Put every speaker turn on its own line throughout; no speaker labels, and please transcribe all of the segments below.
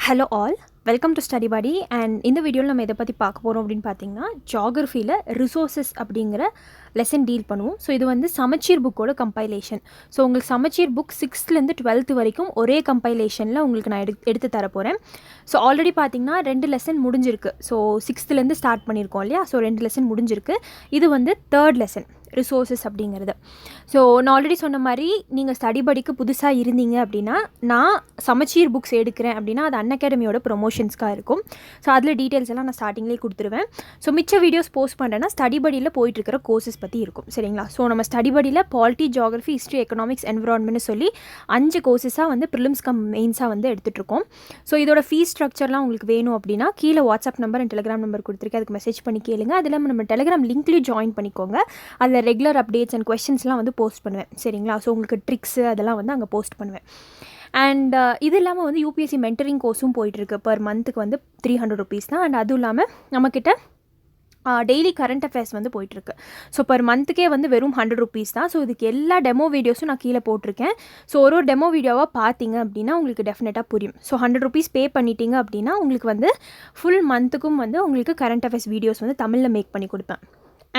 Hello all, welcome to study படி. And இந்த வீடியோவில் நம்ம எதை பற்றி பார்க்க போகிறோம் அப்படின்னு பார்த்தீங்கன்னா, ஜியாகிரஃபியில் ரிசோர்ஸஸ் அப்படிங்கிற லெசன் டீல் பண்ணுவோம். ஸோ இது வந்து சமச்சீர் புக்கோட கம்பைலேஷன். ஸோ உங்களுக்கு சமச்சீர் புக் 6th-லேருந்து 12th வரைக்கும் ஒரே கம்பைலேஷனில் உங்களுக்கு நான் எடுத்து தர போகிறேன். ஸோ ஆல்ரெடி பார்த்தீங்கன்னா 2 லெசன் முடிஞ்சிருக்கு. ஸோ 6th-லேருந்து ஸ்டார்ட் பண்ணியிருக்கோம் இல்லையா? ஸோ 2 லெசன் முடிஞ்சிருக்கு. இது வந்து 3rd லெசன் ரிசோர்ஸஸ் அப்படிங்கிறது. ஸோ நான் ஆல்ரெடி சொன்ன மாதிரி நீங்கள் ஸ்டடி படிக்கு புதுசாக இருந்தீங்க அப்படின்னா, நான் சமச்சீர் புக்ஸ் எடுக்கிறேன் அப்படின்னா அது அன்அகாடமியோட ப்ரொமோஷன்ஸ்க்காக இருக்கும். ஸோ அதில் டீட்டெயில்ஸ் எல்லாம் நான் ஸ்டார்டிங்லேயே கொடுத்துருவேன். ஸோ மிச்ச வீடியோஸ் போஸ்ட் பண்ணுறேன்னா ஸ்டடி படியில் போயிட்டுருக்கிற கோர்சஸ் பற்றி இருக்கும். சரிங்களா? ஸோ நம்ம ஸ்டடி படியில் பாலிட்டி, ஜியாகிரஃபி, ஹிஸ்ட்ரி, எக்கனாமிக்ஸ், என்விரான்மெண்ட்னு சொல்லி 5 கோர்சஸாக வந்து ப்ரிலிம்ஸ் கம் மெயின்ஸாக வந்து எடுத்துகிட்ருக்கோம். ஸோ இதோட ஃபீஸ் ஸ்ட்ரக்சர்லாம் உங்களுக்கு வேணும் அப்படின்னா கீழே WhatsApp number and Telegram number கொடுத்துருக்கேன். அதுக்கு மெசேஜ் பண்ணி கேளுங்க. அது இல்லாமல் நம்ம டெலிகிராம் லிங்க்லேயும் ஜாயின் பண்ணிக்கோங்க. அதில் ரெகுலர் அப்டேட்ஸ் அண்ட் கொஸ்டின்ஸ்லாம் வந்து போஸ்ட் பண்ணுவேன். சரிங்களா? ஸோ உங்களுக்கு ட்ரிக்ஸு அதெல்லாம் வந்து அங்கே போஸ்ட் பண்ணுவேன். அண்ட் இது இல்லாமல் வந்து யூபிஎஸ்சி மென்டரிங் கோர்ஸும் போயிட்டுருக்கு. பர் மந்த்துக்கு வந்து 300 rupees தான். அண்ட் அதுவும் இல்லாமல் நம்மக்கிட்ட டெய்லி கரண்ட் அஃபேர்ஸ் வந்து போயிட்டுருக்கு. ஸோ பர் மந்த்துக்கே வந்து வெறும் 100 rupees தான். ஸோ இதுக்கு எல்லா டெமோ வீடியோஸும் நான் கீழே போட்டிருக்கேன். ஸோ ஒரு டெமோ வீடியோவாக பார்த்தீங்க அப்படின்னா உங்களுக்கு டெஃபினட்டாக புரியும். ஸோ 100 rupees பே பண்ணிட்டீங்க அப்படின்னா உங்களுக்கு வந்து ஃபுல் மந்த்துக்கும் வந்து உங்களுக்கு கரண்ட் அஃபேர்ஸ் வீடியோஸ் வந்து தமிழில் மேக் பண்ணி கொடுப்பேன்.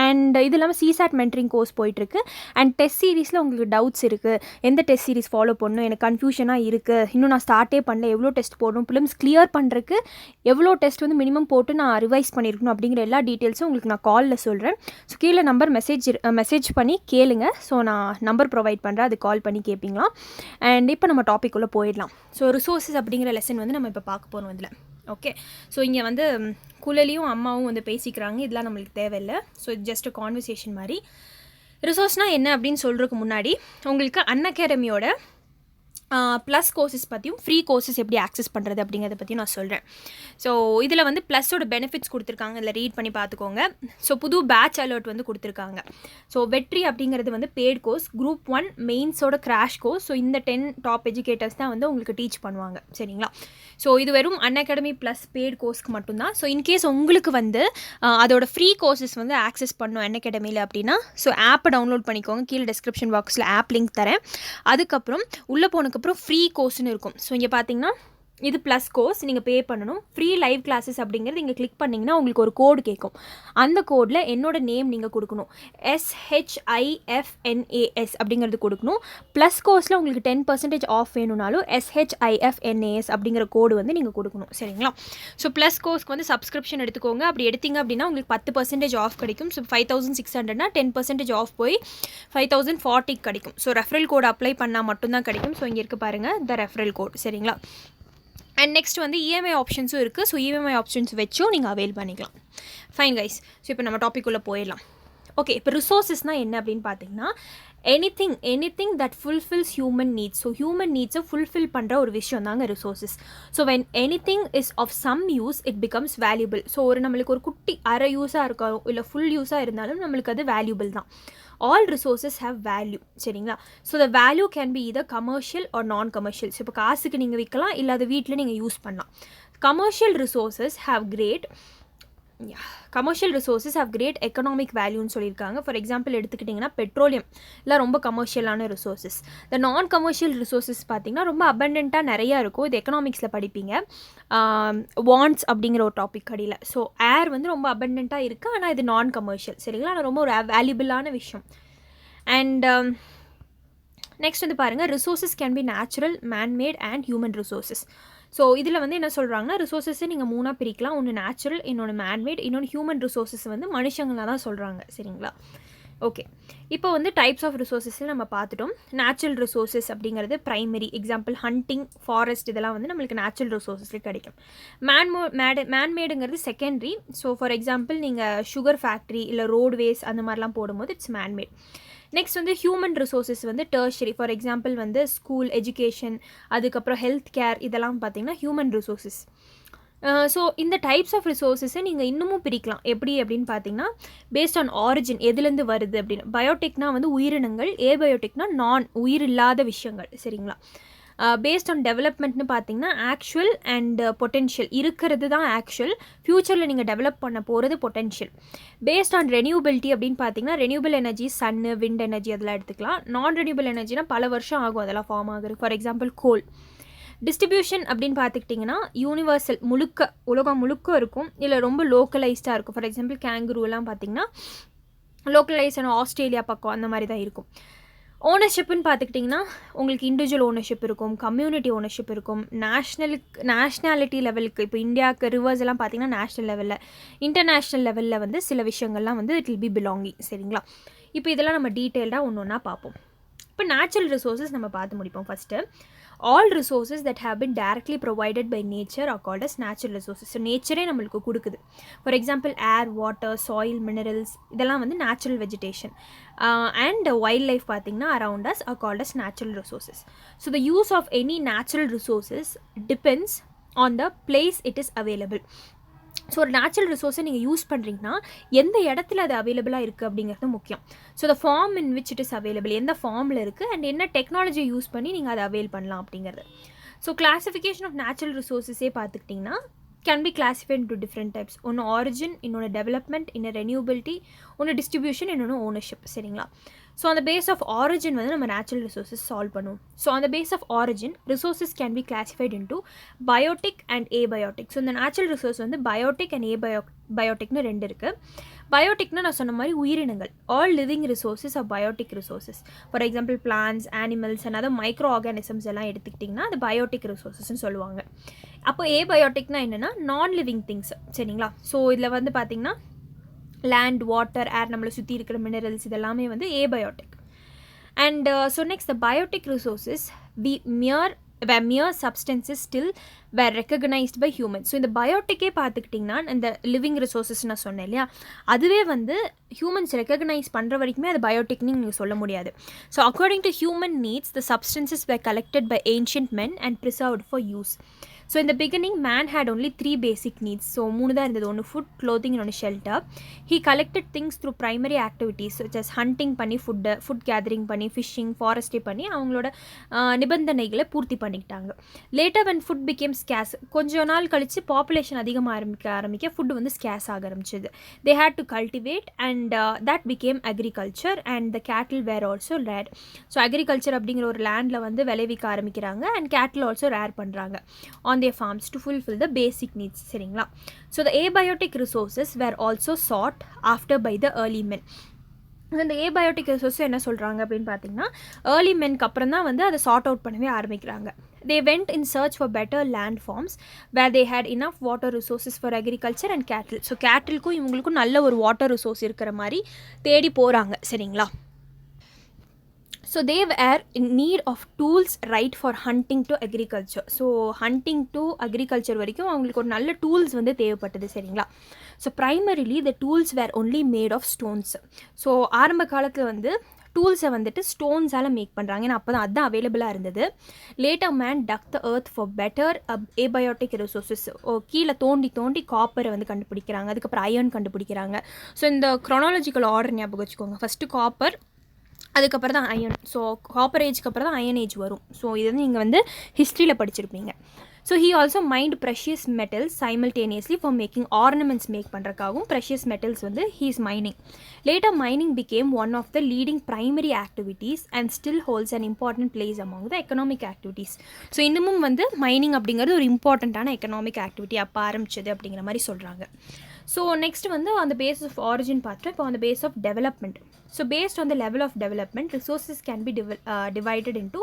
அண்ட் இது இல்லாமல் சிசாட் மென்டரிங் கோர்ஸ் போயிட்டுருக்கு. அண்ட் டெஸ்ட் சீரீஸில் உங்களுக்கு டவுட்ஸ் இருக்குது, எந்த டெஸ்ட் சீரீஸ் ஃபாலோ பண்ணணும், எனக்கு கன்ஃபியூஷனாக இருக்குது, இன்னும் நான் ஸ்டார்ட்டே பண்ணல, எவ்வளோ டெஸ்ட் போடணும், ப்ரிலிம்ஸ் கிளியர் பண்ணுறதுக்கு எவ்வளோ டெஸ்ட் வந்து மினிமம் போட்டு நான் ரிவைஸ் பண்ணியிருக்கணும் அப்படிங்கிற எல்லா டீட்டெயில்ஸும் உங்களுக்கு நான் காலில் சொல்கிறேன். ஸோ கீழே நம்பர் மெசேஜ் பண்ணி கேளுங்க. ஸோ நான் நம்பர் ப்ரொவைட் பண்ணுறேன், அது கால் பண்ணி கேட்பீங்களா. அண்ட் இப்போ நம்ம டாபிக் உள்ள போயிடலாம். ஸோ ரிசோர்ஸஸ் அப்படிங்கிற லெசன் வந்து நம்ம இப்போ பார்க்க போகிறோம் இதில். ஓகே, ஸோ இங்கே வந்து குழலியும் அம்மாவும் வந்து பேசிக்கிறாங்க. இதெல்லாம் நம்மளுக்கு தேவையில்லை. ஸோ இது ஜஸ்ட் கான்வர்சேஷன் மாதிரி. ரிசோர்ஸ்னால் என்ன அப்படின்னு சொல்கிறதுக்கு முன்னாடி உங்களுக்கு அன்அகாடமியோட ப்ளஸ் கோர்சஸ் பற்றியும் ஃப்ரீ கோர்சஸ் எப்படி ஆக்சஸ் பண்ணுறது அப்படிங்கிறத பற்றியும் நான் சொல்கிறேன். ஸோ இதில் வந்து ப்ளஸோட பெனிஃபிட்ஸ் கொடுத்துருக்காங்க, இதில் ரீட் பண்ணி பார்த்துக்கோங்க. ஸோ புது பேட்ச் அலர்ட் வந்து கொடுத்துருக்காங்க. ஸோ வெற்றி அப்படிங்கிறது வந்து பெய்ட் கோர்ஸ், குரூப் 1 மெயின்ஸோட கிராஷ் கோர்ஸ். ஸோ இந்த 10 டாப் எஜுகேட்டர்ஸ் தான் வந்து உங்களுக்கு டீச் பண்ணுவாங்க. சரிங்களா? ஸோ இது வெறும் அன்அகாடமி ப்ளஸ் பெய்ட் கோர்ஸ்க்கு மட்டும்தான். ஸோ இன்கேஸ் உங்களுக்கு வந்து அதோட ஃப்ரீ கோர்சஸ் வந்து ஆக்சஸ் பண்ணணும் அன்அகாடமியில் அப்படின்னா, ஸோ ஆப்பை டவுன்லோட் பண்ணிக்கோங்க. கீழே டிஸ்கிரிப்ஷன் பாக்ஸில் ஆப் லிங்க் தரேன். அதுக்கப்புறம் உள்ளே போனதுக்கப்புறம் ஃப்ரீ கோர்ஸ்னு இருக்கும். ஸோ இங்கே பார்த்தீங்கன்னா இது ப்ளஸ் கோர்ஸ், நீங்கள் பே பண்ணணும். ஃப்ரீ லைவ் கிளாஸஸ் அப்படிங்கிறது நீங்கள் கிளிக் பண்ணிங்கன்னா உங்களுக்கு ஒரு கோடு கேட்கும். அந்த கோடில் என்னோட நேம் நீங்கள் கொடுக்கணும். SHIFNAS அப்படிங்கிறது கொடுக்கணும். ப்ளஸ் கோர்ஸில் உங்களுக்கு 10% ஆஃப் வேணும்னாலும் SHIFNAS அப்படிங்கிற கோடு வந்து நீங்கள் கொடுக்கணும். சரிங்களா? ஸோ ப்ளஸ் கோர்ஸ்க்கு வந்து சப்ஸ்கிரிப்ஷன் எடுத்துக்கோங்க. அப்படி எடுத்திங்க அப்படின்னா உங்களுக்கு 10% ஆஃப் கிடைக்கும். ஸோ 5600னா 10% ஆஃப் போய் 5040 கிடைக்கும். ஸோ ரெஃபரல் கோடு அப்ளை பண்ணால் மட்டும்தான் கிடைக்கும். ஸோ இங்கே இருக்க பாருங்கள், த ரெஃபரல் கோட். சரிங்களா? அண்ட் நெக்ஸ்ட் வந்து இஎம்ஐ ஆப்ஷன்ஸும் இருக்குது. ஸோ இஎம்ஐ ஆப்ஷன்ஸ் வச்சும் நீங்கள் அவைல் பண்ணிக்கலாம். Fine guys. ஸோ இப்போ நம்ம டாபிக் உள்ள போயிடலாம். ஓகே, இப்போ ரிசோர்ஸஸ்னால் என்ன அப்படின்னு பார்த்தீங்கன்னா, anything that fulfils human needs. So human நீட்ஸை ஃபுல்ஃபில் பண்ணுற ஒரு விஷயம் தாங்க resources. So when anything is of some use it becomes valuable. So நம்மளுக்கு ஒரு குட்டி அரை யூஸாக இருக்கோ இல்லை ஃபுல் யூஸாக இருந்தாலும் நம்மளுக்கு அது வேல்யூபிள் தான். All resources have value. சரிங்களா? So the value can be either commercial or non commercial. So இப்போ காசுக்கு நீங்கள் விற்கலாம், இல்லை அது வீட்டில் நீங்கள் யூஸ் பண்ணலாம். Commercial resources have great economic வேல்யூன்னு சொல்லியிருக்காங்க. ஃபார் எக்ஸாம்பிள் எடுத்துக்கிட்டிங்கன்னா பெட்ரோலியம் இல்லை ரொம்ப கமர்ஷியலான ரிசோர்ஸஸ். த நான் கமர்ஷியல் ரிசோர்ஸஸ் பார்த்திங்கன்னா ரொம்ப அபண்டண்ட்டாக நிறையா இருக்கும். இது எக்கனாமிக்ஸில் படிப்பீங்க. வாண்ட்ஸ் அப்படிங்கிற ஒரு டாபிக் அடியில். ஸோ ஏர் வந்து ரொம்ப அபண்டண்ட்டாக இருக்குது, ஆனால் இது நான் கமர்ஷியல். சரிங்களா? ஆனால் ரொம்ப ஒரு வேல்யூபிளான விஷயம். அண்ட் நெக்ஸ்ட் வந்து பாருங்கள், resources can B natural, man-made and human resources. So இதில் வந்து என்ன சொல்கிறாங்கன்னா, ரிசோர்ஸஸை நீங்கள் 3 பிரிக்கலாம். ஒன்று நேச்சுரல், இன்னொன்று மேன்மேட், இன்னொன்று ஹியூமன் ரிசோர்ஸஸ் வந்து மனுஷங்களாக தான் சொல்கிறாங்க. சரிங்களா? ஓகே, இப்போ வந்து டைப்ஸ் ஆஃப் ரிசோர்ஸஸில் நம்ம பார்த்துட்டோம். நேச்சுரல் ரிசோர்ஸஸ் அப்படிங்கிறது ப்ரைமரி, எக்ஸாம்பிள் ஹண்டிங், ஃபாரஸ்ட், இதெல்லாம் வந்து நம்மளுக்கு நேச்சுரல் ரிசோர்ஸஸ்லேயே கிடைக்கும். மேன்மேடுங்கிறது செகண்டரி. ஸோ ஃபார் எக்ஸாம்பிள் நீங்கள் சுகர் ஃபேக்ட்ரி இல்லை ரோட்வேஸ் அந்த மாதிரிலாம் போடும்போது இட்ஸ் மேன்மேட். நெக்ஸ்ட் வந்து ஹியூமன் ரிசோர்ஸஸ் வந்து டெர்ஷரி. ஃபார் எக்ஸாம்பிள் வந்து ஸ்கூல், எஜுகேஷன், அதுக்கப்புறம் ஹெல்த் கேர், இதெல்லாம் பார்த்திங்கன்னா ஹியூமன் ரிசோர்ஸஸ். ஸோ இந்த டைப்ஸ் ஆஃப் ரிசோர்ஸஸை நீங்கள் இன்னமும் பிரிக்கலாம். எப்படி அப்படின்னு பார்த்தீங்கன்னா, பேஸ்ட் ஆன் ஆரிஜின், எதுலேருந்து வருது அப்படின்னு. பயோடெக்னா வந்து உயிரினங்கள், ஏபயோடெக்னா நான் உயிர் இல்லாத விஷயங்கள். சரிங்களா? பேஸ்ட் ஆன் டெவலப்மெண்ட்னு பார்த்தீங்கன்னா ஆக்சுவல் அண்ட் பொட்டென்ஷியல். இருக்கிறது தான் ஆக்சுவல், ஃப்யூச்சரில் நீங்கள் டெவலப் பண்ண போகிறது பொட்டென்ஷியல். பேஸ்ட் ஆன் ரெனியூபிலிட்டி அப்படின்னு பார்த்தீங்கன்னா ரெனியூபிள் எனர்ஜி, சன்னு, விண்ட் எனர்ஜி அதெல்லாம் எடுத்துக்கலாம். நான் ரெனியூபிள் எனர்ஜினா பல வருஷம் ஆகும் அதெல்லாம் ஃபார்ம் ஆகுது. For example goal. டிஸ்ட்ரிபியூஷன் அப்படின்னு பார்த்துக்கிட்டிங்கன்னா யூனிவர்சல் முழுக்க உலகம் முழுக்க இருக்கும், இல்லை ரொம்ப லோக்கலைஸ்டாக இருக்கும். ஃபார் எக்ஸாம்பிள் கேங்குருலாம் பார்த்திங்கன்னா லோக்கலைஸ்டான ஆஸ்திரேலியா பக்கம் அந்த மாதிரி தான் இருக்கும். ஓனர்ஷிப்புன்னு பார்த்துக்கிட்டிங்கன்னா உங்களுக்கு இண்டிவிஜுவல் ஓனர்ஷிப் இருக்கும், கம்யூனிட்டி ஓனர்ஷிப் இருக்கும், நேஷ்னாலிட்டி லெவலுக்கு. இப்போ இந்தியாவுக்கு ரிவர்ஸ் எல்லாம் பார்த்திங்கன்னா நேஷ்னல் லெவலில், இன்டர்நேஷ்னல் லெவலில் வந்து சில விஷயங்கள்லாம் வந்து இட் வில் பி பிலாங்கிங். சரிங்களா? இப்போ இதெல்லாம் நம்ம டீட்டெயில்டாக ஒன்று ஒன்றா பார்ப்போம். இப்போ நேச்சுரல் ரிசோர்ஸஸ் நம்ம பார்த்து முடிப்போம். First all resources that have been directly provided by nature are called as natural resources. So நேச்சரே நம்மளுக்கு கொடுக்குது. For example air, water, soil, minerals, இதெல்லாம் வந்து natural vegetation. And wild life பார்த்திங்கன்னா around us are called as natural resources. So the use of any natural resources depends on the place it is available. So ஒரு natural ரிசோர்ஸை நீங்கள் use பண்ணுறீங்கன்னா எந்த இடத்துல அது அவைலபிளாக இருக்குது அப்படிங்கிறது முக்கியம். So the form in which it is available, எந்த ஃபார்மில் இருக்குது அண்ட் என்ன டெக்னாலஜி யூஸ் பண்ணி நீங்கள் அதை அவைல் பண்ணலாம் அப்படிங்கிறது. ஸோ கிளாஸிஃபிகேஷன் ஆஃப் நேச்சுரல் ரிசோர்ஸஸே பார்த்துக்கிட்டிங்கன்னா can be classified into different types. ஒன்று ஆரிஜின், இன்னொன்று டெவலப்மெண்ட், இன்னொரு ரெனியூபிலிட்டி, ஒன்று டிஸ்ட்ரிபியூஷன், இன்னொன்று ஓனர்ஷிப். சரிங்களா? ஸோ அந்த பேஸ் ஆஃப் ஆரிஜின் வந்து நம்ம நேச்சுரல் ரிசோர்ஸஸ் சால்வ் பண்ணுவோம். ஸோ அந்த base of origin resources can be classified into biotic and abiotic. So இந்த நேச்சுரல் ரிசோர்ஸ் வந்து பயோட்டிக் அண்ட் ஏபயோட்டிக்னு ரெண்டு இருக்குது. பயோட்டிக்னா நான் சொன்ன மாதிரி உயிரினங்கள், all living resources are biotic resources. For example plants, animals and other micro organisms எல்லாம் எடுத்துக்கிட்டிங்கன்னா அது பயோட்டிக் ரிசோர்ஸஸ்ன்னு சொல்லுவாங்க. அப்போ ஏபயோட்டிக்னா என்னென்னா நான் லிவிங் திங்ஸ். சரிங்களா? ஸோ இதில் வந்து பார்த்திங்கன்னா லேண்ட், வாட்டர், ஏர், நம்மளை சுற்றி இருக்கிற மினரல்ஸ் இதெல்லாமே வந்து abiotic. And so next the biotic resources mere substances still were recognized by humans. So இந்த பயோட்டிக்கே பார்த்துக்கிட்டிங்கன்னா இந்த லிவிங் ரிசோர்ஸஸ் நான் சொன்னேன் இல்லையா, அதுவே வந்து ஹியூமன்ஸ் ரெக்கக்னைஸ் பண்ணுற வரைக்குமே அது பயோட்டிக்னு நீங்கள் சொல்ல முடியாது. So according to human needs the substances were collected by ancient men and preserved for use. So இந்த beginning man had only 3 basic needs. So 3 தான் இருந்தது. ஒன்று ஃபுட், க்ளோத்திங், இன்னொன்று shelter. He collected things through primary activities just hunting பண்ணி, food gathering பண்ணி, fishing, ஃபாரஸ்டே பண்ணி அவங்களோட நிபந்தனைகளை பூர்த்தி பண்ணிக்கிட்டாங்க. Later when food became scarce, கொஞ்ச நாள் கழித்து பாப்புலேஷன் அதிகமாக ஆரம்பிக்க ஃபுட் வந்து ஸ்கேஸ் ஆக ஆரம்பிச்சிது. They had to cultivate and that became agriculture and the cattle were also rear. So agriculture அப்படிங்கிற ஒரு லேண்டில் வந்து விளைவிக்க ஆரம்பிக்கிறாங்க அண்ட் கேட்டில் ஆல்சோ ரேர் பண்ணுறாங்க on their farms to fulfill the basic needs. சரிங்களா? So the abiotic resources were also sought after by the early men. இந்த abiotic resource என்ன சொல்கிறாங்க அப்படின்னு பார்த்தீங்கன்னா ஏர்லி மென்க்கு அப்புறம் தான் வந்து அதை சார்ட் அவுட் பண்ணவே ஆரம்பிக்கிறாங்க. They went in search for better land forms where they had enough water resources for agriculture and cattle. So கேட்டிலுக்கும் இவங்களுக்கும் நல்ல ஒரு வாட்டர் ரிசோர்ஸ் இருக்கிற மாதிரி தேடி போகிறாங்க. சரிங்களா? So they were in need of tools right for hunting to agriculture. So hunting to agriculture வரைக்கும் அவங்களுக்கு ஒரு நல்ல டூல்ஸ் வந்து தேவைப்பட்டது. சரிங்களா? So primarily the tools were only made of stones. So ஆரம்ப காலத்தில் வந்து டூல்ஸை வந்துட்டு ஸ்டோன்ஸால் மேக் பண்ணுறாங்க. ஏன்னா அப்போ தான் அதுதான் அவைலபிளாக இருந்தது. Later man dug the earth for better abiotic resources. கீழே தோண்டி காப்பரை வந்து கண்டுபிடிக்கிறாங்க. அதுக்கப்புறம் அயர்ன் கண்டுபிடிக்கிறாங்க. ஸோ இந்த க்ரோனாலஜிக்கல் ஆர்டர் ஞாபகம் வச்சுக்கோங்க. ஃபஸ்ட்டு காப்பர், அதுக்கப்புறம் தான் அயன். ஸோ காப்பர் ஏஜ்க்கு அப்புறம் தான் அயன் ஏஜ் வரும். ஸோ இது வந்து நீங்கள் வந்து ஹிஸ்ட்ரியில் படிச்சிருப்பீங்க. So he also mined precious metals simultaneously for making ornaments make பண்ணுறக்காகவும் ப்ரெஷியஸ் மெட்டல்ஸ் வந்து he is mining. Later mining became one of the leading primary activities and still holds an important place among the economic activities. So இன்னமும் வந்து mining அப்படிங்கிறது ஒரு இம்பார்ட்டண்ட்டான economic activity அப்போ ஆரம்பிச்சது அப்படிங்கிற மாதிரி சொல்கிறாங்க. ஸோ நெக்ஸ்ட் வந்து அந்த பேஸ் ஆஃப் ஆரிஜின் பார்த்துட்டு இப்போ அந்த base of development. So based on the level of development resources can be divided into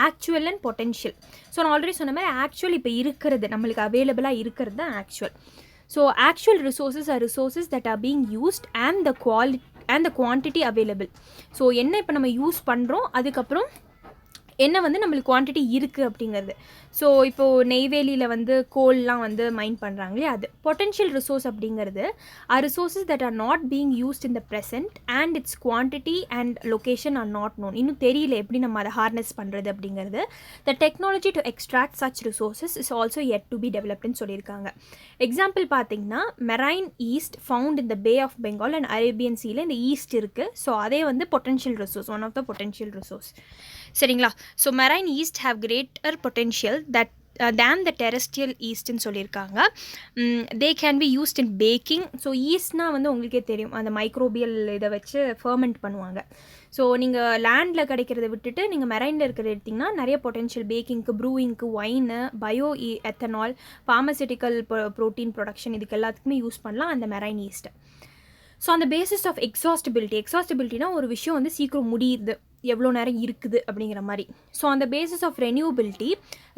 actual and potential. So நான் ஆல்ரெடி சொன்ன மாதிரி ஆக்சுவல் இப்போ இருக்கிறது நம்மளுக்கு அவைலபிளாக இருக்கிறது தான் actual. So actual resources are resources that are being used and the quantity available. So என்ன இப்போ நம்ம யூஸ் பண்ணுறோம், அதுக்கப்புறம் என்ன வந்து நம்மளுக்கு குவான்டிட்டி இருக்குது அப்படிங்கிறது. ஸோ இப்போது நெய்வேலியில் வந்து கோல்லாம் வந்து மைன் பண்ணுறாங்களே அது. பொட்டென்ஷியல் ரிசோர்ஸ் அப்படிங்கிறது resources that are not being used in the present and its quantity and location are not known. இன்னும் தெரியல எப்படி நம்ம அதை ஹார்னஸ் பண்ணுறது அப்படிங்கிறது. The technology to extract such resources is also yet to be developedன்னு சொல்லியிருக்காங்க. எக்ஸாம்பிள் பார்த்தீங்கன்னா marine yeast found in the Bay of Bengal and Arabian சீல இந்த ஈஸ்ட் இருக்குது. ஸோ அதே வந்து potential resource, one of the potential resource. சரிங்களா? So marine yeast have greater potential that than the terrestrial ஈஸ்ட்னு சொல்லியிருக்காங்க. They can be used in baking. So ஈஸ்ட்னால் வந்து உங்களுக்கே தெரியும், அந்த மைக்ரோபியல் இதை வச்சு ஃபர்மெண்ட் பண்ணுவாங்க. ஸோ நீங்கள் லேண்டில் கிடைக்கிறத விட்டுட்டு நீங்கள் மெரைனில் இருக்கிறத எடுத்திங்கன்னா நிறைய பொட்டென்ஷியல் பேக்கிங்க்கு, ப்ரூவிங்க்கு, wine, bioethanol, pharmaceutical protein production, இதுக்கு எல்லாத்துக்குமே யூஸ் பண்ணலாம் அந்த மெரைன் ஈஸ்ட்டை. ஸோ அந்த பேசிஸ் ஆஃப் எக்ஸாஸ்டபிலிட்டினா ஒரு விஷயம் வந்து சீக்கிரம் முடியுது, எவ்வளோ நேரம் இருக்குது அப்படிங்கிற மாதிரி. ஸோ அந்த basis of renewability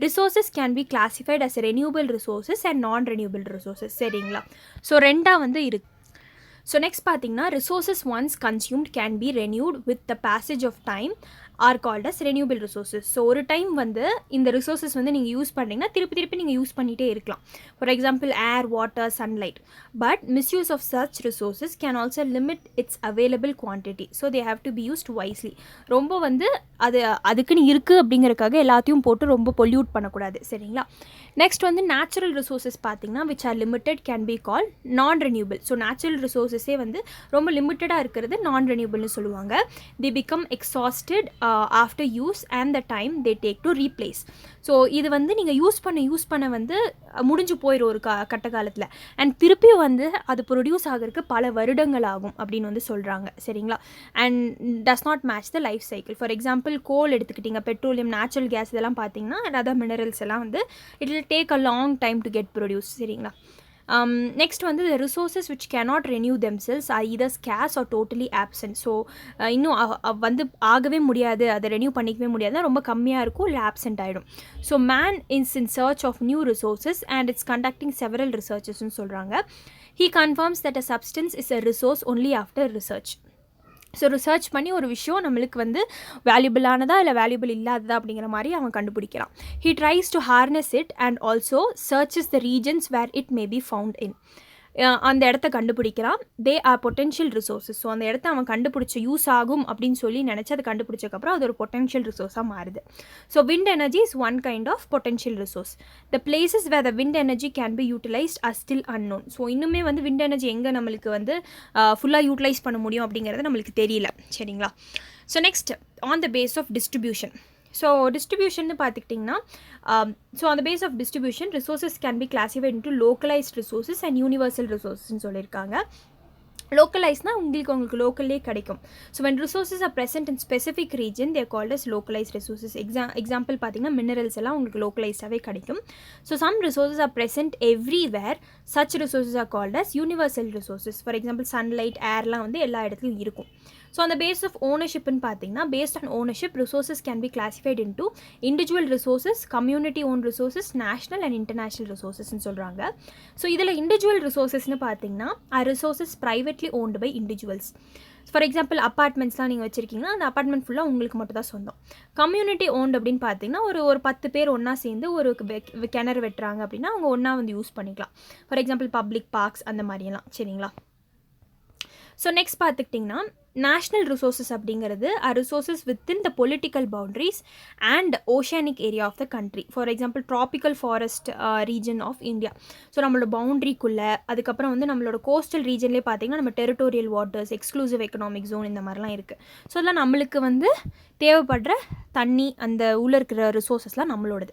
resources can be classified as renewable resources and non renewable resources. சரிங்களா? ஸோ ரெண்டாக வந்து இருக்குது. ஸோ நெக்ஸ்ட் பார்த்தீங்கன்னா resources once consumed can be renewed with the passage of time are called as renewable resources. So ஒரு time வந்து இந்த resources வந்து நீங்கள் யூஸ் பண்ணிங்கன்னா திருப்பி நீங்கள் யூஸ் பண்ணிகிட்டே இருக்கலாம். For example air, water, sunlight. But misuse of such resources can also limit its available quantity. So they have to be used wisely. ரொம்ப வந்து அதுக்குன்னு இருக்குது அப்படிங்கிறதுக்காக எல்லாத்தையும் போட்டு ரொம்ப பொல்யூட் பண்ணக்கூடாது. சரிங்களா? நெக்ஸ்ட் வந்து நேச்சுரல் ரிசோர்ஸஸ் பார்த்திங்கன்னா which are limited can be கால் நான் ரெனியூபிள். ஸோ நேச்சுரல் ரிசோர்ஸஸே வந்து ரொம்ப லிமிட்டடாக இருக்கிறது நான் ரெனியூபிள்னு சொல்லுவாங்க. They become exhausted after use and the time they take to replace. So இது வந்து நீங்கள் யூஸ் பண்ண வந்து முடிஞ்சு போயிடும் ஒரு கட்ட காலத்தில். அண்ட் திருப்பியும் வந்து அது ப்ரொடியூஸ் ஆகிறதுக்கு பல வருடங்கள் ஆகும் அப்படின்னு வந்து சொல்கிறாங்க. சரிங்களா? And does not match the life cycle. For example coal எடுத்துக்கிட்டிங்க, பெட்ரோலியம், நேச்சுரல் கேஸ் இதெல்லாம் பார்த்தீங்கன்னா அதர் மினரல்ஸ் எல்லாம் வந்து it will take a long time to get produce. சரிங்களா? நெக்ஸ்ட் வந்து the resources which cannot renew themselves are either scarce or totally absent. So இன்னும் வந்து ஆகவே முடியாது, அதை ரெனியூ பண்ணிக்கவே முடியாது, ரொம்ப கம்மியாக இருக்கும், இல்லை ஆப்சென்ட் ஆகிடும். So man is in search of new resources and it's conducting several ரிசர்ச்சஸ்ன்னு சொல்கிறாங்க. He confirms that a substance is a resource only after research. So research பண்ணி ஒரு விஷயம் நம்மளுக்கு வந்து வேல்யூபிளானதா இல்லை வேல்யூபிள் இல்லாததா அப்படிங்கிற மாதிரி அவன் கண்டுபிடிக்கிறான். He tries to harness it and also searches the regions where it may be found in. அந்த இடத்த கண்டுபிடிக்கிறான். They are potential resources. So அந்த இடத்த அவன் கண்டுபிடிச்ச யூஸ் ஆகும் அப்படின்னு சொல்லி நினச்சி அதை கண்டுபிடிச்சக்கப்புறம் அது ஒரு பொட்டென்ஷியல் ரிசோர்ஸாக மாறுது. So wind energy is one kind of potential resource. The places where the wind energy can be utilised are still unknown. So இன்னுமே வந்து விண்ட் எனர்ஜி எங்கே நம்மளுக்கு வந்து ஃபுல்லாக யூட்டிலைஸ் பண்ண முடியும் அப்படிங்கிறது நம்மளுக்கு தெரியல. சரிங்களா? So next on the base of distribution. So distribution பார்த்துக்கிட்டிங்கன்னா ஸோ அந்த base of distribution resources can be classified into localised resources and universal ரிசோர்ஸஸ்ன்னு சொல்லியிருக்காங்க. லோக்கலைஸ்னால் உங்களுக்கு லோக்கல்லே கிடைக்கும். So when resources are present in specific region they are called as localized resources. Example பார்த்தீங்கன்னா minerals எல்லாம் உங்களுக்கு லோக்கலைஸ்டாகவே கிடைக்கும். So some resources are present everywhere. such resources are called as universal resources. For example sunlight, ஏர்லாம் வந்து எல்லா இடத்துலையும் இருக்கும். So அந்த பேஸ் ஆஃப் ஓனர்ஷிப்னு பார்த்தீங்கன்னா based on ownership resources can be classified into individual resources, community own resources, national and international ரிசோர்ஸஸ்ன்னு சொல்கிறாங்க. ஸோ இதில் இண்டிவிஜுவல் ரிசோர்ஸஸ்னு பார்த்தீங்கன்னா resources privately owned by individuals. For example அப்பார்ட்மெண்ட்ஸ்லாம் நீங்கள் வச்சுருக்கீங்கன்னா அந்த அப்பார்ட்மெண்ட் ஃபுல்லாக உங்களுக்கு மட்டும் தான் சொந்தம். கம்யூனிட்டி ஓன்டு அப்படின்னு பார்த்தீங்கன்னா ஒரு 10 பேர் ஒன்றா சேர்ந்து ஒரு கிணறு வெட்டுறாங்க அப்படின்னா அவங்க ஒன்றா வந்து யூஸ் பண்ணிக்கலாம். ஃபார் எக்ஸாம்பிள் பப்ளிக் பார்க்ஸ் அந்த மாதிரியெல்லாம். சரிங்களா? ஸோ நெக்ஸ்ட் பார்த்துக்கிட்டிங்கன்னா நேஷ்னல் ரிசோர்ஸஸ் அப்படிங்கிறது resources within the political boundaries and oceanic area of the country. For example tropical forest region of India. So நம்மளோட பவுண்ட்ரிக்குள்ளே, அதுக்கப்புறம் வந்து நம்மளோட கோஸ்டல் ரீஜன்லேயே பார்த்தீங்கன்னா நம்ம territorial waters, exclusive economic zone இந்த மாதிரிலாம் இருக்குது. ஸோ அதெல்லாம் நம்மளுக்கு வந்து தேவைப்படுற தண்ணி, அந்த உள்ளே இருக்கிற ரிசோர்ஸஸ்லாம் நம்மளோடது.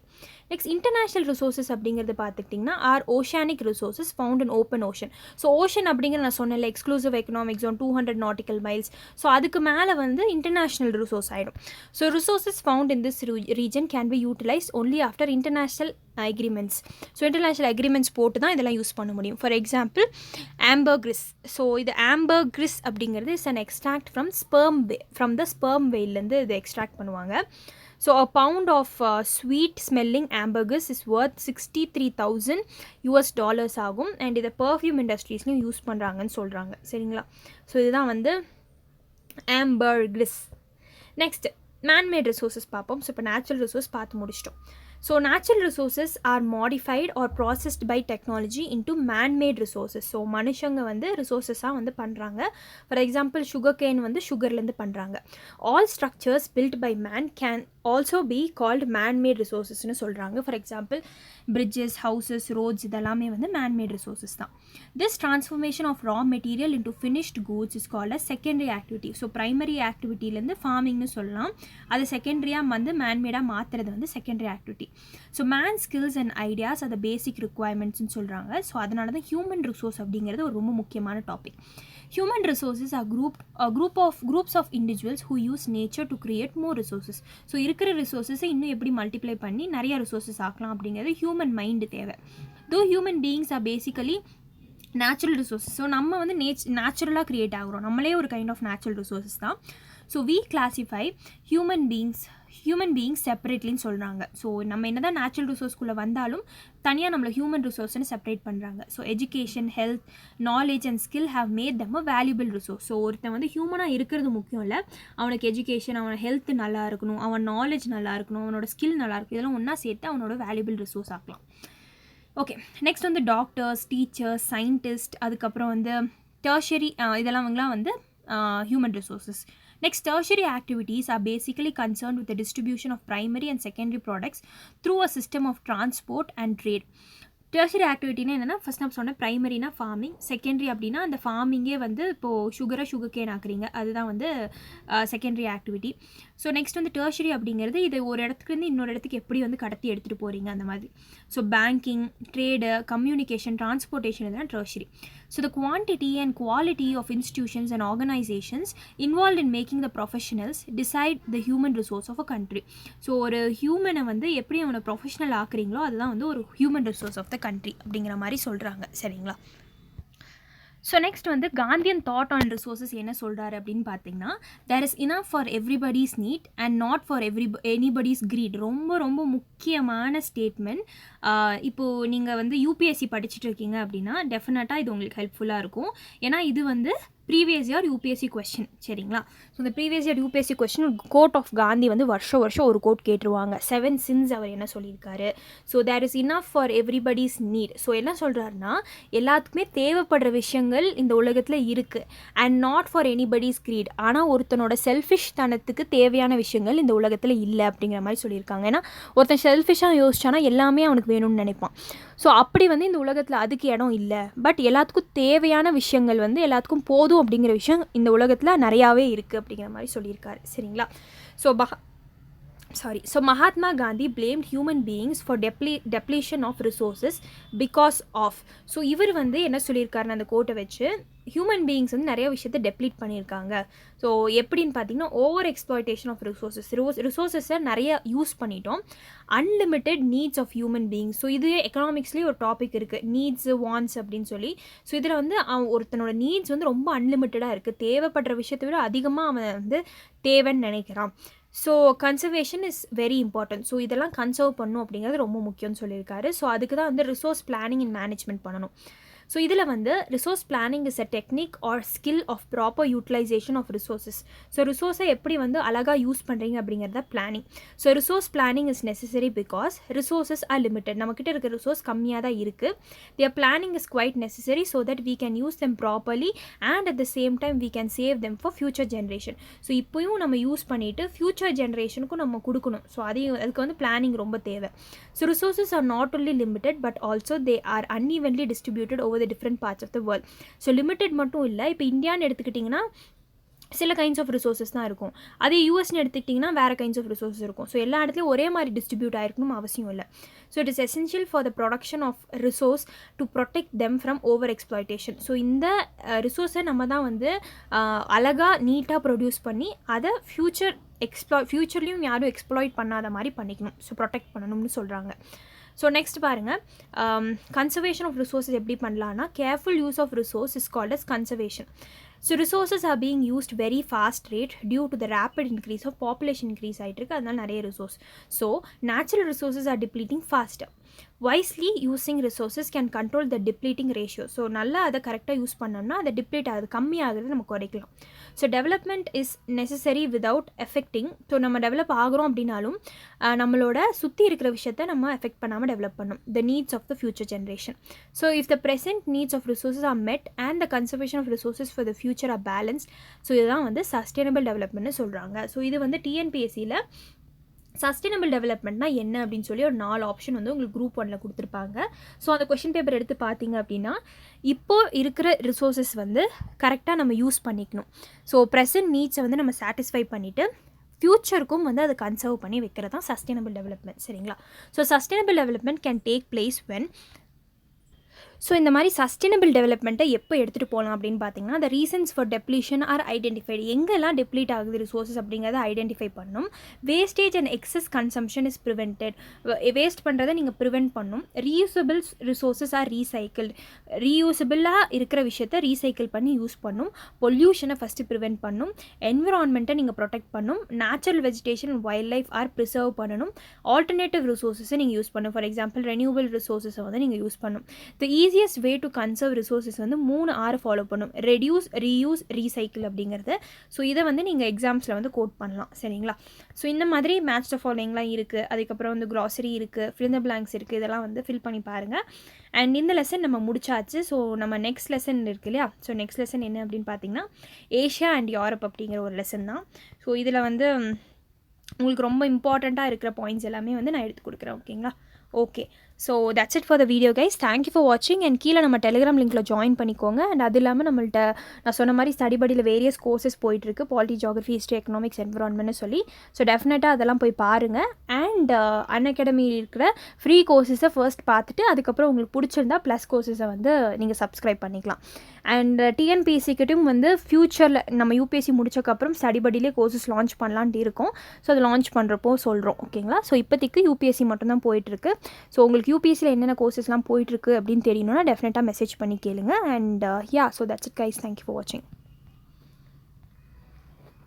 நெக்ஸ்ட் இன்டர்நேஷ்னல் ரிசோர்ஸஸ் அப்படிங்கிறது பார்த்துக்கிட்டிங்கன்னா oceanic resources found in open ocean. So ocean அப்படிங்கிற நான் சொன்னேன்ல exclusive economic zone 200 nautical miles. So அதுக்கு மேலே வந்து இன்டர்நேஷ்னல் ரிசோர்ஸ் ஆகிடும். So resources found in this region can be utilised only after international agreements. So international agreements போட்டு தான் இதெல்லாம் யூஸ் பண்ண முடியும். For example ambergris. ஸோ இது ஆம்பர்கிரிஸ் அப்படிங்கிறது is an extract from the sperm வெயிலேருந்து இது எக்ஸ்ட்ராக்ட் பண்ணுவாங்க. So a pound of sweet smelling ambergris is worth $63,000 ஆகும். அண்ட் இதை பர்ஃப்யூம் இண்டஸ்ட்ரீஸ்லையும் யூஸ் பண்ணுறாங்கன்னு சொல்கிறாங்க. சரிங்களா? ஸோ இதுதான் வந்து ஆம்பர்கிரிஸ். நெக்ஸ்ட் மேன்மேட் ரிசோர்ஸஸ் பார்ப்போம். ஸோ இப்போ நேச்சுரல் ரிசோர்ஸ் பார்த்து முடிச்சிட்டோம். So natural resources are modified or processed by technology into manmade resources. So மனுஷங்க வந்து ரிசோர்ஸஸாக வந்து பண்ணுறாங்க. ஃபார் எக்ஸாம்பிள் சுகர் கேன் வந்து சுகர்லேருந்து பண்ணுறாங்க. All structures built by man can also be called manmade ரிசோர்ஸஸ்னு சொல்கிறாங்க. For example bridges, houses, roads இதெல்லாமே வந்து மேன்மேட் ரிசோர்ஸஸ் தான். This transformation of raw material into finished goods is called as secondary activity. So primary ஆக்டிவிட்டிலேருந்து ஃபார்மிங்னு சொல்லலாம். அது செகண்டரியாக வந்து மேன்மேடாக மாற்றுறது வந்து secondary activity. So man skills and ideas அதை பேசிக் ரிக்குவயர்மெண்ட்ஸ்னு சொல்கிறாங்க. ஸோ அதனால தான் ஹியூமன் ரிசோர்ஸ் அப்படிங்கிறது ஒரு ரொம்ப முக்கியமான topic. Human resources R groups of individuals who use nature to create more resources. So இருக்கிற ரிசோர்ஸஸை இன்னும் எப்படி மல்டிப்ளை பண்ணி நிறைய ரிசோர்ஸஸ் ஆக்கலாம் அப்படிங்கிறது ஹியூமன் மைண்டு தேவை. தோ human beings are basically natural resources. So நம்ம வந்து நேச்சுரலாக க்ரியேட் ஆகிறோம், நம்மளே ஒரு கைண்ட் ஆஃப் நேச்சுரல் ரிசோர்ஸஸ் தான். So we classify human beings செப்பரேட்லின்னு சொல்கிறாங்க. ஸோ நம்ம என்ன தான் நேச்சுரல் ரிசோர்ஸ்குள்ளே வந்தாலும் தனியாக நம்மளை ஹியூமன் ரிசோர்ஸ்னு செப்பரேட் பண்ணுறாங்க. So education, health, knowledge and skill have mat them a valuable resource. So ஒருத்தன் வந்து ஹியூமனாக இருக்கிறது முக்கியம் இல்லை, அவனுக்கு எஜுகேஷன், அவனோட ஹெல்த் நல்லா இருக்கணும், அவன் நாலேஜ் நல்லா இருக்கணும், அவனோட ஸ்கில் நல்லா இருக்கும், இதெல்லாம் ஒன்றா சேர்த்து அவனோட வேல்யூபிள் ரிசோர்ஸ் ஆக்கலாம். ஓகே, நெக்ஸ்ட் வந்து டாக்டர்ஸ், டீச்சர்ஸ், சயின்டிஸ்ட், அதுக்கப்புறம் வந்து டெர்ஷரி, இதெல்லாம் வந்து human resources. Next, tertiary activities are basically concerned with the distribution of primary and secondary products through a system of transport and trade. Tertiary ஆக்டிவிட்டினா என்னென்னா, first நான் சொன்னேன் ப்ரைமரினா farming, secondary அப்படின்னா அந்த ஃபார்மிங்கே வந்து இப்போது சுகர் கேன் ஆக்குறீங்க, அதுதான் வந்து செகண்டரி ஆக்டிவிட்டி. ஸோ நெக்ஸ்ட் வந்து டெர்ஷரி அப்படிங்கிறது இது ஒரு இடத்துலேருந்து இன்னொரு இடத்துக்கு எப்படி வந்து கடத்தி எடுத்துகிட்டு போகிறீங்க அந்த மாதிரி. So banking, trade, communication, transportation இதெல்லாம் tertiary. So the quantity and quality of institutions and organizations involved in making the professionals decide the human resource of a country. So ஒரு ஹியூமனை வந்து எப்படி அவனை ப்ரொஃபஷனல் ஆக்குறீங்களோ அதுதான் வந்து ஒரு human resource of the country அப்படிங்கிற மாதிரி சொல்கிறாங்க. சரிங்களா? ஸோ நெக்ஸ்ட் வந்து காந்தியன் தாட் ஆன் ரிசோர்ஸஸ் என்ன சொல்கிறாரு அப்படின்னு பார்த்தீங்கன்னா, there is enough for everybody's need and not for anybody's greed. ரொம்ப ரொம்ப முக்கியமான ஸ்டேட்மெண்ட். இப்போது நீங்கள் வந்து யூபிஎஸ்சி படிச்சுட்டு இருக்கீங்க அப்படின்னா டெஃபினட்டாக இது உங்களுக்கு ஹெல்ப்ஃபுல்லாக இருக்கும். ஏன்னா இது வந்து ப்ரீவியஸ் இயர் யூபிஎஸ்சி கொஸ்டின். சரிங்களா? ஸோ இந்த previous year UPSC question quote of Gandhi வந்து வருஷம் ஒரு கோட் கேட்டுருவாங்க. 7 sins அவர் என்ன சொல்லியிருக்காரு. So there is enough for everybody's need. So என்ன சொல்கிறாருன்னா, எல்லாத்துக்குமே தேவைப்படுற விஷயங்கள் இந்த உலகத்தில் இருக்குது. And not for anybody's greed. ஆனால் ஒருத்தனோட செல்ஃபிஷ் தனத்துக்கு தேவையான விஷயங்கள் இந்த உலகத்தில் இல்லை அப்படிங்கிற மாதிரி சொல்லியிருக்காங்க. ஏன்னா ஒருத்தன் செல்ஃபிஷாக யோசிச்சானா எல்லாமே அவனுக்கு வேணும்னு நினைப்பான். ஸோ அப்படி வந்து இந்த உலகத்தில் அதுக்கு இடம் இல்லை. பட் எல்லாத்துக்கும் தேவையான விஷயங்கள் வந்து எல்லாத்துக்கும் போதும் அப்படிங்கிற விஷயம் இந்த உலகத்தில் நிறையாவே இருக்குது அப்படிங்கிற மாதிரி சொல்லியிருக்காரு. சரிங்களா? So Mahatma Gandhi blamed human beings for depletion of resources because of. So இவர் வந்து என்ன சொல்லியிருக்காருன்னு அந்த கோட்டை வச்சு, ஹியூமன் பீயிங்ஸ் வந்து நிறைய விஷயத்தை டெப்ளீட் பண்ணியிருக்காங்க. ஸோ எப்படின்னு பார்த்தீங்கன்னா, ஓவர் எக்ஸ்ப்ளாய்டேஷன் ஆஃப் ரிசோர்ஸஸை நிறைய யூஸ் பண்ணிட்டோம். Unlimited needs of human beings. So இது எக்கனாமிக்ஸ்லேயே ஒரு டாபிக் இருக்குது, நீட்ஸ், வாண்ட்ஸ் அப்படின்னு சொல்லி. ஸோ இதில் வந்து ஒருத்தனோட நீட்ஸ் வந்து ரொம்ப அன்லிமிட்டடாக இருக்குது, தேவைப்படுற விஷயத்தை விட அதிகமாக அவன் வந்து தேவைன்னு நினைக்கிறான். So conservation is very important. So இதெல்லாம் கன்சர்வ் பண்ணணும் அப்படிங்கிறது ரொம்ப முக்கியம்னு சொல்லியிருக்காரு. ஸோ அதுக்கு தான் வந்து ரிசோர்ஸ் பிளானிங் அண்ட் மேனேஜ்மெண்ட் பண்ணணும். ஸோ இதில் வந்து resource planning is a technique or skill of proper utilisation of resources. So ரிசோர்ஸை எப்படி வந்து அழகாக யூஸ் பண்ணுறீங்க அப்படிங்கிறத பிளானிங். So resource planning is necessary because resources are limited. நம்மக்கிட்ட இருக்க ரிசோர்ஸ் கம்மியாக தான் இருக்குது. There planning is quite necessary so that we can use them properly and at the same time we can save them for future generation. So இப்போயும் நம்ம use பண்ணிவிட்டு future ஜென்ரேஷனுக்கும் நம்ம கொடுக்கணும். ஸோ அதுக்கு வந்து பிளானிங் ரொம்ப தேவை. So resources R not only limited but also they are unevenly distributed over the different parts of the world. So limited மட்டும் இல்லை, இப்போ இந்தியான்னு எடுத்துக்கிட்டிங்கன்னா சில கைண்ட்ஸ் ஆஃப் ரிசோர்ஸஸ் தான் இருக்கும். அதே யூஎஸ்ன்னு எடுத்துக்கிட்டிங்கன்னா வேறு கைண்ட்ஸ் ஆஃப் ரிசோர்ஸஸ் இருக்கும். ஸோ எல்லா இடத்துலையும் ஒரே மாதிரி டிஸ்ட்ரிபியூட் ஆகிருக்கணும் அவசியம் இல்லை. So it is essential for the production of resource to protect them from over exploitation. So இந்த ரிசோர்ஸை நம்ம தான் வந்து அழகாக நீட்டாக ப்ரொடியூஸ் பண்ணி அதை ஃப்யூச்சர்லேயும் யாரும் எக்ஸ்ப்ளாய்ட் பண்ணாத மாதிரி பண்ணிக்கணும். ஸோ ப்ரொடெக்ட் பண்ணணும்னு சொல்கிறாங்க. ஸோ நெக்ஸ்ட் பாருங்கள், கன்சர்வேஷன் ஆஃப் ரிசோர்ஸஸ் எப்படி பண்ணலான்னா, careful use of resource is called as conservation. So resources are being used very fast rate due to the rapid increase of population increase ஆகிட்டு இருக்குது, அதனால நிறைய resource. So natural resources are depleting fast. Wisely using resources can control the depleting ratio. So நல்லா அதை கரெக்டாக use பண்ணோம்னா அதை deplete ஆகுது, கம்மியாகிறது நம்ம குறைக்கலாம். So development is necessary without affecting. So நம்ம டெவலப் ஆகிறோம் அப்படின்னாலும் நம்மளோட சுற்றி இருக்கிற விஷயத்தை நம்ம எஃபெக்ட் பண்ணாமல் டெவலப் பண்ணணும். The needs of the future generation. So if the present needs of resources are met and the conservation of resources for the future are balance. So இதுதான் வந்து சஸ்டைனபிள் டெவலப்மெண்ட்னு சொல்கிறாங்க. ஸோ இது வந்து டிஎன்பிஎஸ்சியில் சஸ்டைனபிள் டெவலப்மெண்ட்னா என்ன அப்படின்னு சொல்லி ஒரு 4 ஆப்ஷன் வந்து உங்களுக்கு குரூப் 1ல் கொடுத்துருப்பாங்க. ஸோ அந்த கொஷின் பேப்பர் எடுத்து பார்த்தீங்க அப்படின்னா, இப்போது இருக்கிற ரிசோர்ஸஸ் வந்து கரெக்டாக நம்ம யூஸ் பண்ணிக்கணும். ஸோ ப்ரெசன்ட் நீட்ஸை வந்து நம்ம சாட்டிஸ்ஃபை பண்ணிவிட்டு ஃப்யூச்சருக்கும் வந்து அதை கன்சர்வ் பண்ணி வைக்கிறது தான் சஸ்டைனபிள் டெவலப்மெண்ட். சரிங்களா? So sustainable development can take place when so இந்த மாதிரி சஸ்டைனபிள் டெவலப்மெண்ட்டை எப்போ எடுத்துகிட்டு போகலாம் அப்படின்னு பார்த்தீங்கன்னா, the reasons for depletion are identified. எங்கெல்லாம் டெப்ளீட் ஆகுது ரிசோர்ஸஸ் அப்படிங்கிறத ஐடென்டிஃபை பண்ணும். Wastage and excess consumption is prevented. Waste பண்ணுறதை நீங்கள் ப்ரிவென்ட் பண்ணும். Reusable resources are recycled. ரீயூசபிளாக இருக்கிற விஷயத்தை ரீசைக்கிள் பண்ணி யூஸ் பண்ணும். பொல்யூஷனை ஃபஸ்ட்டு ப்ரிவென்ட் பண்ணும். என்விரான்மெண்ட்டை நீங்கள் ப்ரொடெக்ட் பண்ணும். Natural vegetation and wild life are preserve பண்ணணும். ஆல்டர்னேட்டிவ் ரிசோர்ஸஸை நீங்கள் யூஸ் பண்ணணும். ஃபார் எக்ஸாம்பிள் ரெனியூவபிள் ரிசோர்ஸஸை வந்து நீங்கள் யூஸ் பண்ணணும். Easiest way to conserve resources வந்து 3 R ஃபாலோ பண்ணும். ரெடியூஸ், ரீயூஸ், ரீசைக்கிள் அப்படிங்கிறது. ஸோ இதை வந்து நீங்கள் எக்ஸாம்ஸில் வந்து கோட் பண்ணலாம். சரிங்களா? ஸோ இந்த மாதிரி மேட்ச் த ஃபாலோயிங்லாம் இருக்குது. அதுக்கப்புறம் வந்து க்ராசரி இருக்குது, ஃபில் த பிளாங்க்ஸ் இருக்குது. இதெல்லாம் வந்து ஃபில் பண்ணி பாருங்கள். அண்ட் இந்த லெசன் நம்ம முடிச்சாச்சு. ஸோ நம்ம நெக்ஸ்ட் லெசன் இருக்கு இல்லையா? ஸோ நெக்ஸ்ட் லெசன் என்ன அப்படின்னு பார்த்தீங்கன்னா, ஏஷியா அண்ட் யூரோப் அப்படிங்கிற ஒரு லெசன் தான். ஸோ இதில் வந்து உங்களுக்கு ரொம்ப இம்பார்ட்டண்ட்டாக இருக்கிற பாயிண்ட்ஸ் எல்லாமே வந்து நான் எடுத்து கொடுக்குறேன். ஓகேங்களா? Okay. So that's it for the video guys. Thank you for வாட்சிங். அண்ட் கீழே நம்ம டெலிகிராம் லிங்க்கில் ஜாயின் பண்ணிக்கோங்க. அண்ட் அது இல்லாமல் நம்மள்ட்ட நான் சொன்ன மாதிரி ஸ்டடி படியில் வேரியஸ் கோர்சஸ் போயிட்டுருக்கு. பாலிட்டி, ஜியோகிரஃபி, ஹிஸ்ட்ரி, எக்கனாமிக்ஸ், என்விரான்மெண்ட்னு சொல்லி. ஸோ டெஃபினட்டாக அதெல்லாம் போய் பாருங்கள். அண்ட் அன்அகாடமியில் இருக்கிற ஃப்ரீ கோர்சஸை ஃபர்ஸ்ட் பார்த்துட்டு அதுக்கப்புறம் உங்களுக்கு பிடிச்சிருந்தா ப்ளஸ் கோர்சஸை வந்து நீங்கள் சப்ஸ்கிரைப் பண்ணிக்கலாம். அண்ட் டிஎன்பிஎஸ்சிக்கிட்டும் வந்து ஃப்யூச்சரில் நம்ம யூபிஎஸ்சி முடிச்சக்கப்புறம் ஸ்டடி படியிலே கோர்சஸ் லான்ச் பண்ணலான்ட்டு இருக்கோம். ஸோ அதை லான்ச் பண்ணுறப்போ சொல்கிறோம். ஓகேங்களா? ஸோ இப்போதைக்கு யூபிஎஸ்சி மட்டும்தான் போயிட்டுருக்கு. ஸோ உங்களுக்கு யூபிஎஸ்சியில் என்னென்ன கோர்சஸ்லாம் போயிட்டுருக்கு அப்படின்னு தெரியணும்னா டெஃபினட்டாக மெசேஜ் பண்ணி கேளுங்க. And so that's it guys. Thank you for வாட்சிங்.